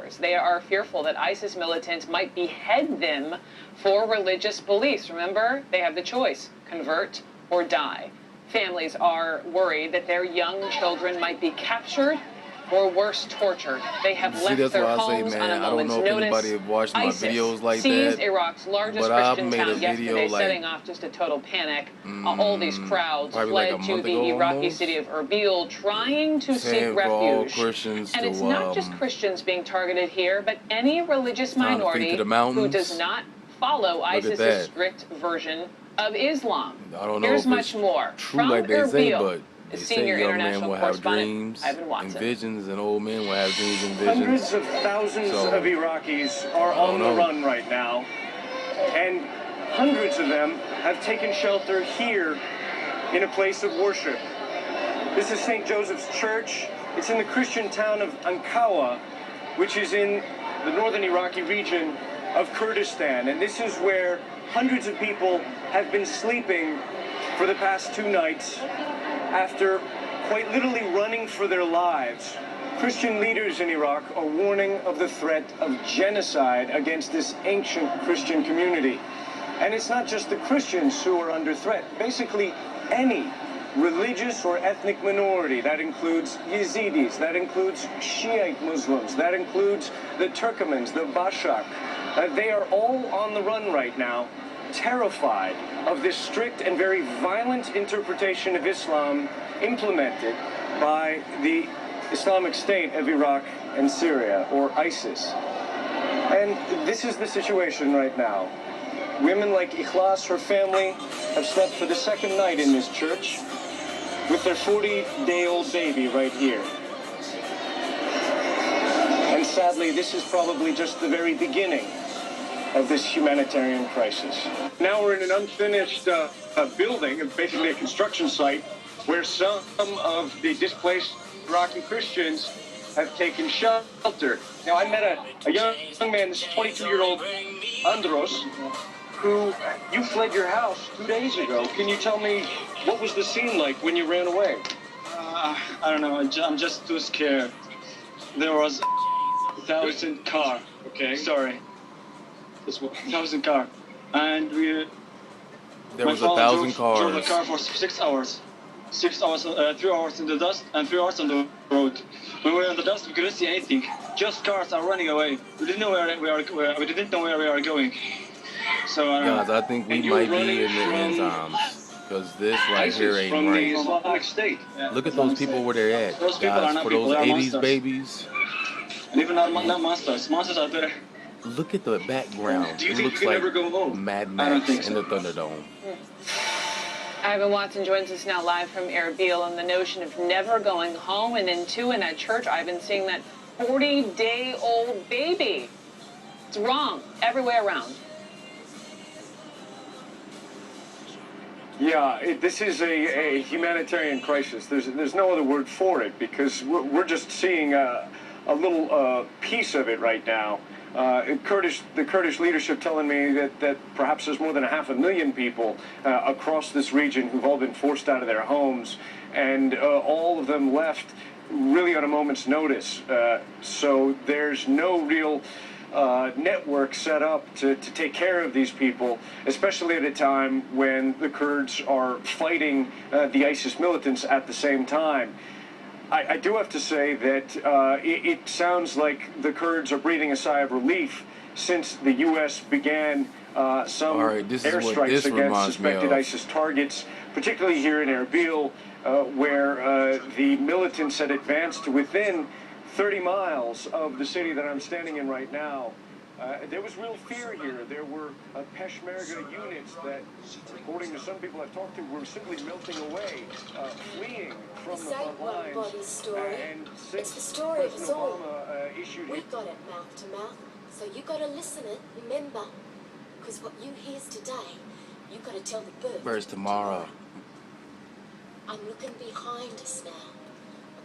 hours. They are fearful that ISIS militants might behead them for religious beliefs. Remember, they have the choice, convert or die. Families are worried that their young children might be captured or worse, tortured. They have left their homes on a moment's notice. I don't know if anybody have watched my videos like seized that, Iraq's largest Christian town yesterday, setting off just a total panic. All these crowds fled to the Iraqi city of Erbil, trying to seek refuge. And it's not just Christians being targeted here, but any religious minority who does not follow ISIS's strict version of Islam. I don't know Here's if much it's more. true From like they say, Erbil, but they say senior young men international will have correspondent dreams Ivan Watson. and visions, and old men will have dreams and visions. Hundreds of thousands of Iraqis are on the run right now, and hundreds of them have taken shelter here in a place of worship. This is St. Joseph's Church. It's in the Christian town of Ankawa, which is in the northern Iraqi region of Kurdistan, and this is where hundreds of people have been sleeping for the past 2 nights after quite literally running for their lives. Christian leaders in Iraq are warning of the threat of genocide against this ancient Christian community. And it's not just the Christians who are under threat. Basically, any religious or ethnic minority, that includes Yazidis, that includes Shiite Muslims, that includes the Turkomans, the Bashak, they are all on the run right now, terrified of this strict and very violent interpretation of Islam implemented by the Islamic State of Iraq and Syria, or ISIS. And this is the situation right now. Women like Ikhlas, her family, have slept for the 2nd night in this church with their 40-day-old baby right here. And sadly, this is probably just the very beginning of this humanitarian crisis. Now we're in an unfinished building, basically a construction site, where some of the displaced Iraqi Christians have taken shelter. Now, I met a young man, this 22-year-old Andros, who you fled your house 2 days ago. Can you tell me what was the scene like when you ran away? I don't know. I'm just too scared. There was 1,000 car. Okay. Sorry. This 1,000 car, and there was 1,000 cars. Drove the car for 6 hours. 6 hours, 3 hours in the dust, and 3 hours on the road. When we were in the dust, we couldn't see anything. Just cars are running away. We didn't know where we didn't know where we are going. So guys, I think we might be in the end times, because this right here ain't from right. The Islamic State. Look at those people where they're at. Those people guys, are not for people, those they are 80s monsters. babies. And even not monsters. Monsters are there. Look at the background. Do you It think looks you can like ever go home? Mad I don't Max think so. in the Thunderdome. Ivan Watson joins us now live from Erbil, and the notion of never going home, and then too in that church, Ivan, seeing that 40-day-old baby. It's wrong every way around. Yeah, this is a humanitarian crisis. There's no other word for it, because we're just seeing a little piece of it right now. The Kurdish leadership telling me that perhaps there's more than 500,000 people across this region who've all been forced out of their homes, and all of them left really on a moment's notice. So there's no real network set up to take care of these people, especially at a time when the Kurds are fighting the ISIS militants at the same time. I do have to say that it sounds like the Kurds are breathing a sigh of relief since the U.S. began some airstrikes against suspected ISIS targets, particularly here in Erbil, where the militants had advanced to within 30 miles of the city that I'm standing in right now. There was real fear here. There were Peshmerga units that, according to some people I've talked to, were simply melting away, fleeing from the front lines. Story. It's the story of us all. We got it mouth to mouth, so you got to listen it, remember, because what you hears today, you got to tell the birds. Where's tomorrow? I'm looking behind us now.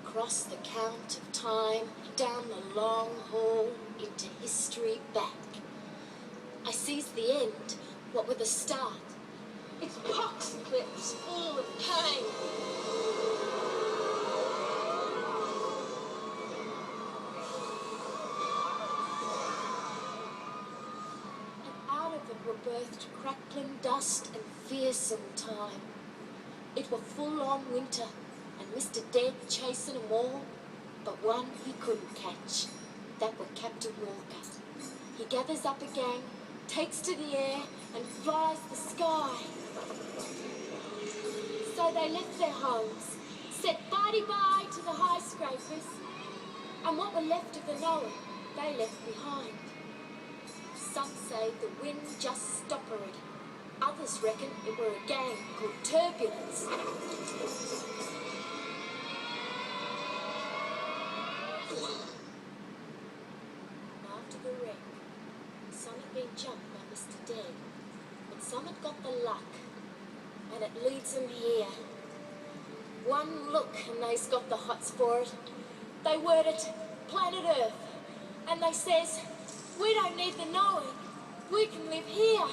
Across the count of time, down the long hall, into history back. I sees the end, what with the start. It's pox clips full of pain. birthed crackling dust and fearsome time. It were full-on winter, and Mr. Dead chasing 'em all, but one he couldn't catch. That were Captain Walker. He gathers up a gang, takes to the air, and flies the sky. So they left their homes, said bye-bye to the high scrapers, and what were left of the Noah, they left behind. Some say the wind just stoppered. Others reckon it were a gang called Turbulence. After the wreck, some had been jumped by Mr. Dead, but some had got the luck, and it leads them here. One look and they's got the hots for it. They word it Planet Earth, and they says, we don't need the knowing, we can live here.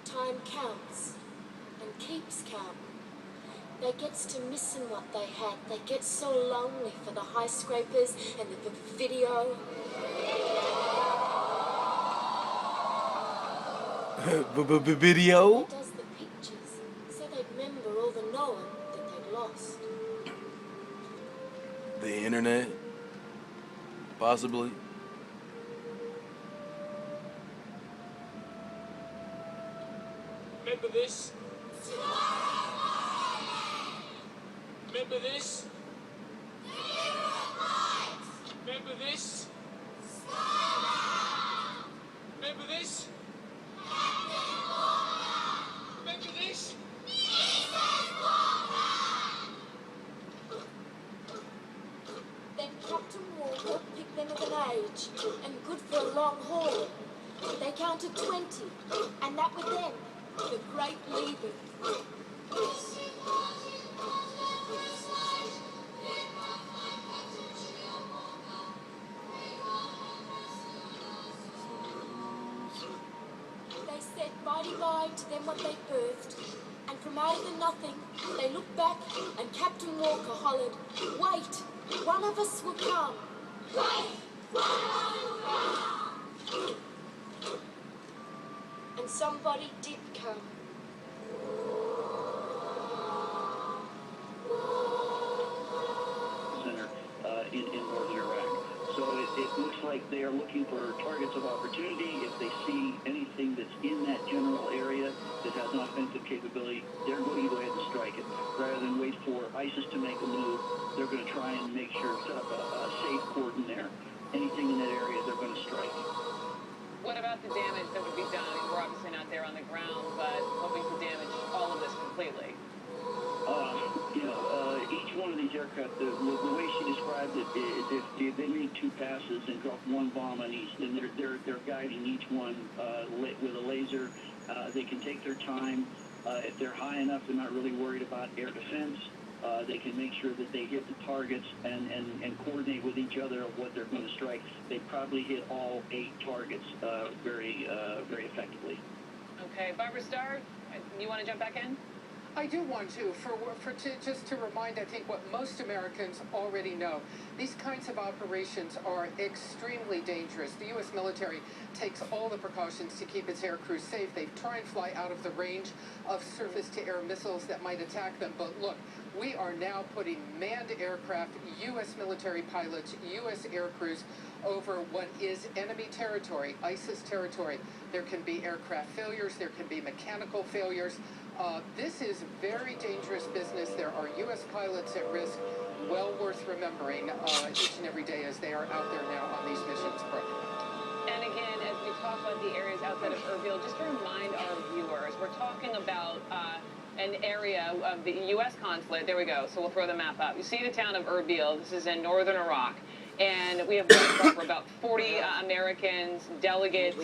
Time counts and keeps counting. They gets to missing what they had. They get so lonely for the high scrapers and the video. Video? It does the pictures, so they'd remember all the knowing that they'd lost. The internet? Possibly? Remember this? Remember this? Remember this? Remember this? Remember this? Then Captain Walker picked them of an age, and good for a long haul. They counted 20, and that were them, the Great Leaving. They said bye-bye to them what they birthed, and from out of the nothing, they looked back, and Captain Walker hollered, wait, one of us will come. And somebody did come. Center in northern Iraq. So it looks like they are looking for targets of opportunity. If they see anything that's in that general area that has an offensive capability, they're going to go ahead and strike it. Rather than wait for ISIS to make a move, they're going to try and make sure set up a safe cordon there. Anything in that area, they're going to strike. What about the damage that would be done? I mean, we're obviously not there on the ground, but hoping to damage all of this completely. Each one of these aircraft, the way she described it, if they made 2 passes and dropped 1 bomb on each, then they're guiding each one with a laser. They can take their time. If they're high enough, they're not really worried about air defense. They can make sure that they hit the targets and coordinate with each other of what they're going to strike. They probably hit all 8 targets very effectively. Okay, Barbara Starr, you want to jump back in? I do want to, just to remind, I think, what most Americans already know. These kinds of operations are extremely dangerous. The U.S. military takes all the precautions to keep its air crews safe. They try and fly out of the range of surface-to-air missiles that might attack them. But look, we are now putting manned aircraft, U.S. military pilots, U.S. air crews over what is enemy territory, ISIS territory. There can be aircraft failures. There can be mechanical failures. This is very dangerous business. There are U.S. pilots at risk. Well worth remembering each and every day as they are out there now on these missions, Brooke. And again, as we talk about the areas outside of Erbil, just to remind our viewers, we're talking about an area of the U.S. consulate. There we go. So we'll throw the map up. You see the town of Erbil. This is in northern Iraq. And we have for about 40 Americans, delegates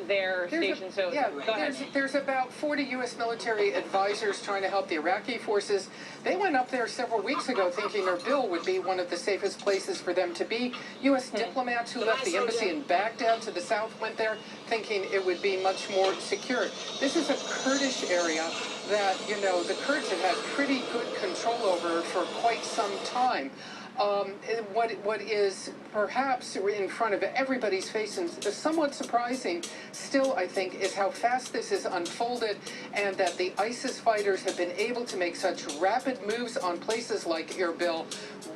there stationed. So go ahead. There's about 40 U.S. military advisors trying to help the Iraqi forces. They went up there several weeks ago thinking Erbil would be one of the safest places for them to be. U.S. diplomats who left the embassy in Baghdad to the south went there thinking it would be much more secure. This is a Kurdish area that, the Kurds have had pretty good control over for quite some time. What is perhaps in front of everybody's face and somewhat surprising still, I think, is how fast this has unfolded, and that the ISIS fighters have been able to make such rapid moves on places like Erbil,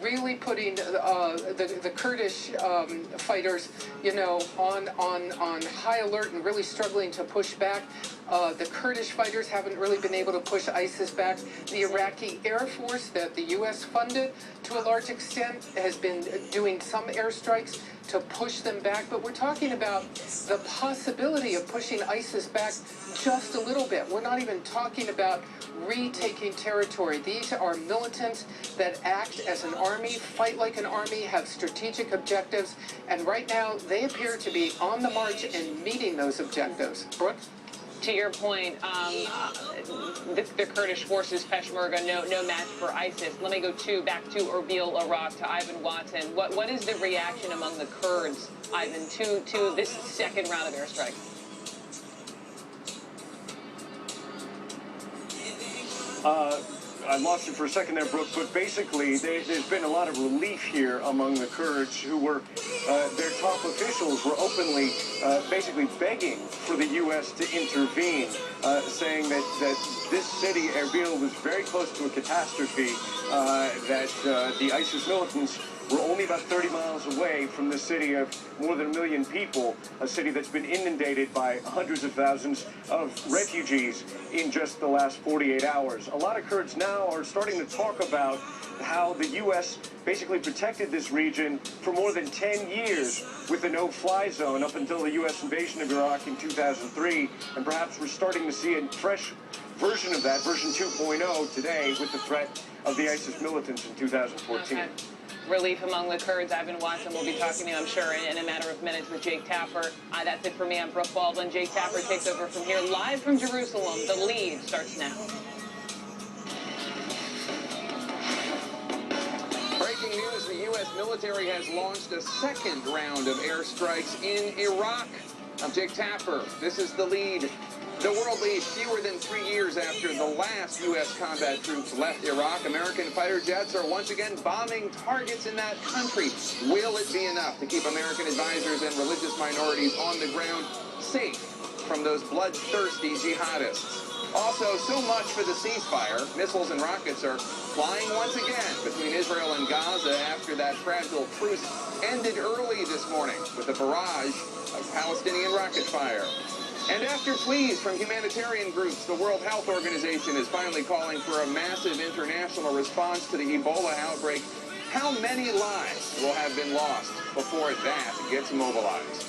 really putting the Kurdish fighters, you know, on high alert and really struggling to push back. The Kurdish fighters haven't really been able to push ISIS back. The Iraqi Air Force that the U.S. funded to a large extent has been doing some airstrikes to push them back, but we're talking about the possibility of pushing ISIS back just a little bit. We're not even talking about retaking territory. These are militants that act as an army, fight like an army, have strategic objectives, and right now they appear to be on the march and meeting those objectives. Brooke? To your point, the Kurdish forces, Peshmerga, no match for ISIS. Let me go back to Erbil, Iraq, to Ivan Watson. What is the reaction among the Kurds, Ivan, to this second round of airstrike? I lost you for a second there, Brooke, but basically there's been a lot of relief here among the Kurds who were, their top officials were openly basically begging for the U.S. to intervene, saying that this city, Erbil, was very close to a catastrophe, that the ISIS militants were only about 30 miles away from the city of more than 1 million people, a city that's been inundated by hundreds of thousands of refugees in just the last 48 hours. A lot of Kurds now are starting to talk about how the U.S. basically protected this region for more than 10 years with a no-fly zone up until the U.S. invasion of Iraq in 2003, and perhaps we're starting to see a fresh version of that, version 2.0, today with the threat of the ISIS militants in 2014. Okay. Relief among the Kurds. Ivan Watson will be talking to you, I'm sure, in a matter of minutes with Jake Tapper. That's it for me. I'm Brooke Baldwin. Jake Tapper takes over from here, live from Jerusalem. The Lead starts now. Breaking news, the U.S. military has launched a second round of airstrikes in Iraq. I'm Jake Tapper. This is The Lead. The world leaves fewer than 3 years after the last U.S. combat troops left Iraq. American fighter jets are once again bombing targets in that country. Will it be enough to keep American advisors and religious minorities on the ground safe from those bloodthirsty jihadists? Also, so much for the ceasefire. Missiles and rockets are flying once again between Israel and Gaza after that fragile truce ended early this morning with a barrage of Palestinian rocket fire. And after pleas from humanitarian groups, the World Health Organization is finally calling for a massive international response to the Ebola outbreak. How many lives will have been lost before that gets mobilized?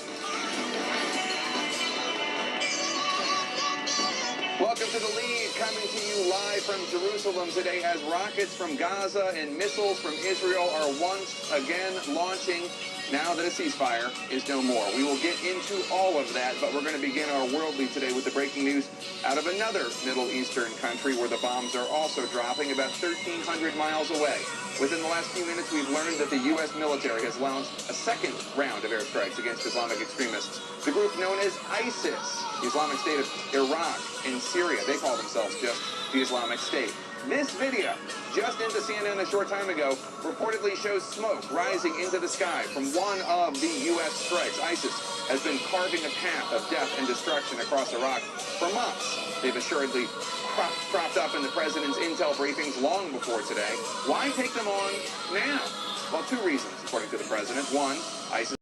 Welcome to The Lead, coming to you live from Jerusalem today as rockets from Gaza and missiles from Israel are once again launching now that a ceasefire is no more. We will get into all of that, but we're going to begin our World Lead today with the breaking news out of another Middle Eastern country where the bombs are also dropping about 1,300 miles away. Within the last few minutes, we've learned that the U.S. military has launched a second round of airstrikes against Islamic extremists. The group known as ISIS, the Islamic State of Iraq and Syria. They call themselves just the Islamic State. This video, just into CNN a short time ago, reportedly shows smoke rising into the sky from one of the U.S. strikes. ISIS has been carving a path of death and destruction across Iraq for months. They've assuredly cropped up in the president's intel briefings long before today. Why take them on now? Well, two reasons, according to the president. One, ISIS